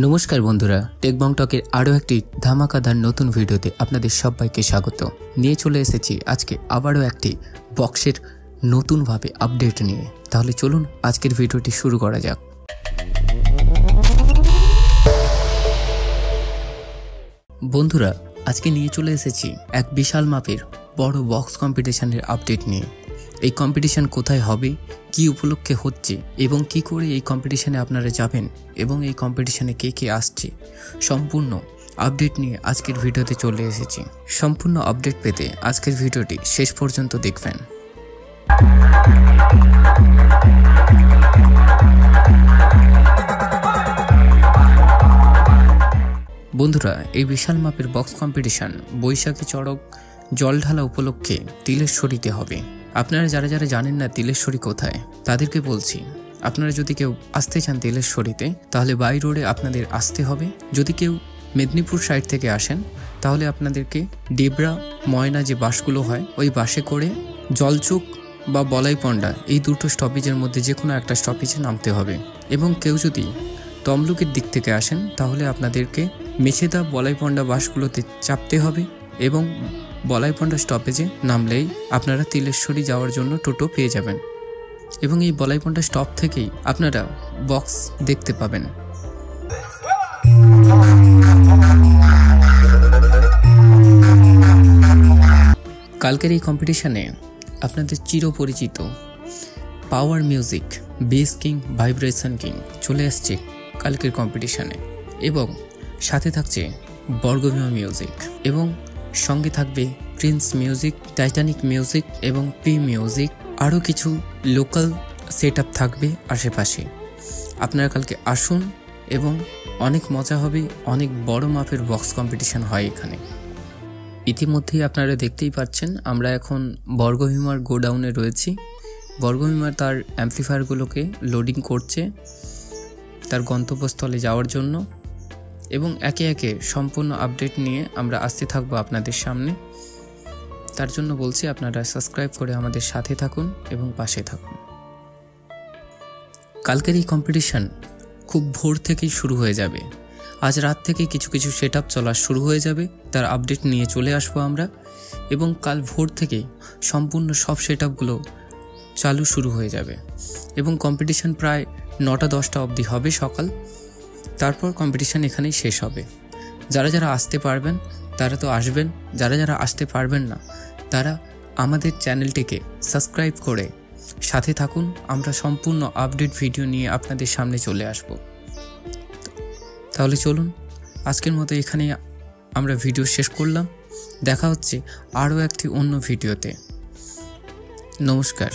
নমস্কার বন্ধুরা, টেকবং টকের আরও একটি ধামাকাদার নতুন ভিডিওতে আপনাদের সবাইকে স্বাগত। নিয়ে চলে এসেছি আজকে আবারও একটি বক্সের নতুনভাবে আপডেট নিয়ে। তাহলে চলুন আজকের ভিডিওটি শুরু করা যাক। বন্ধুরা, আজকে নিয়ে চলে এসেছি এক বিশাল মাপের বড় বক্স কম্পিটিশনের আপডেট নিয়ে। এই কম্পিটিশন কোথায় হবে, কি উপলক্ষে হচ্ছে এবং কি করে এই কম্পিটিশনে আপনারা যাবেন এবং এই কম্পিটিশনে কে কে আসছে, সম্পূর্ণ আপডেট নিয়ে আজকের ভিডিওতে চলে এসেছি। সম্পূর্ণ আপডেট পেতে আজকের ভিডিওটি শেষ পর্যন্ত দেখবেন। বন্ধুরা, এই বিশাল মাপের বক্স কম্পিটিশন বৈশাখী চড়ক জল ঢালা উপলক্ষে তিলেশ্বরীতে হবে। আপনারা যারা যারা জানেন না তিলেশ্বরী কোথায়, তাদেরকে বলছি, আপনারা যদি কেউ আসতে চান তিলেশ্বরীতে, তাহলে বাই রোডে আপনাদের আসতে হবে। যদি কেউ মেদিনীপুর সাইড থেকে আসেন, তাহলে আপনাদেরকে ডেবরা ময়না যে বাসগুলো হয়, ওই বাসে করে জলচুক বা বলাইপন্ডা এই দুটো স্টপেজের মধ্যে যে কোনো একটা স্টপেজে নামতে হবে। এবং কেউ যদি তমলুকের দিক থেকে আসেন, তাহলে আপনাদেরকে মেছেদা বলাইপন্ডা বাসগুলোতে চাপতে হবে এবং বলাইপন্ডা স্টপেজে নামলেই আপনারা তিলেশ্বরী যাওয়ার জন্য টোটো পেয়ে যাবেন। এবং এই বলাইপন্ডা স্টপ থেকেই আপনারা বক্স দেখতে পাবেন। কালকের এই কম্পিটিশনে আপনাদের চিরপরিচিত power music, bass king, vibration king চলে আসছে কালকের কম্পিটিশনে। এবং সাথে থাকছে বর্গভীমা মিউজিক এবং সঙ্গে থাকবে প্রিন্স মিউজিক, টাইটানিক মিউজিক এবং পি মিউজিক। আরও কিছু লোকাল সেট আপ থাকবে আশেপাশে। আপনারা কালকে আসুন এবং অনেক মজা হবে। অনেক বড় মাপের বক্স কম্পিটিশন হয় এখানে। ইতিমধ্যেই আপনারা দেখতেই পাচ্ছেন আমরা এখন বর্গভীমার গোডাউনে রয়েছি। বর্গভীমার তার অ্যাম্পলিফায়ারগুলোকে লোডিং করছে তার গন্তব্যস্থলে যাওয়ার জন্য। এবং একে একে সম্পূর্ণ আপডেট নিয়ে আমরা আসতে থাকবো আপনাদের সামনে। তার জন্য বলছি, আপনারা সাবস্ক্রাইব করে আমাদের সাথে থাকুন এবং পাশে থাকুন। কালকের এই কম্পিটিশন খুব ভোর থেকেই শুরু হয়ে যাবে। আজ রাত থেকে কিছু কিছু সেট আপ চলা শুরু হয়ে যাবে, তার আপডেট নিয়ে চলে আসবো আমরা। এবং কাল ভোর থেকেই সম্পূর্ণ সব সেট আপগুলো চালু শুরু হয়ে যাবে এবং কম্পিটিশন প্রায় 9টা-10টা অবধি হবে সকাল। তারপর কম্পিটিশন এখানেই শেষ হবে। যারা যারা আসতে পারবেন তারা তো আসবেন, যারা যারা আসতে পারবেন না তারা আমাদের চ্যানেলটিকে সাবস্ক্রাইব করে সাথে থাকুন। আমরা সম্পূর্ণ আপডেট ভিডিও নিয়ে আপনাদের সামনে চলে আসব। তাহলে চলুন, আজকের মতো এখানে আমরা ভিডিও শেষ করলাম। দেখা হচ্ছে আরও একটি অন্য ভিডিওতে। নমস্কার।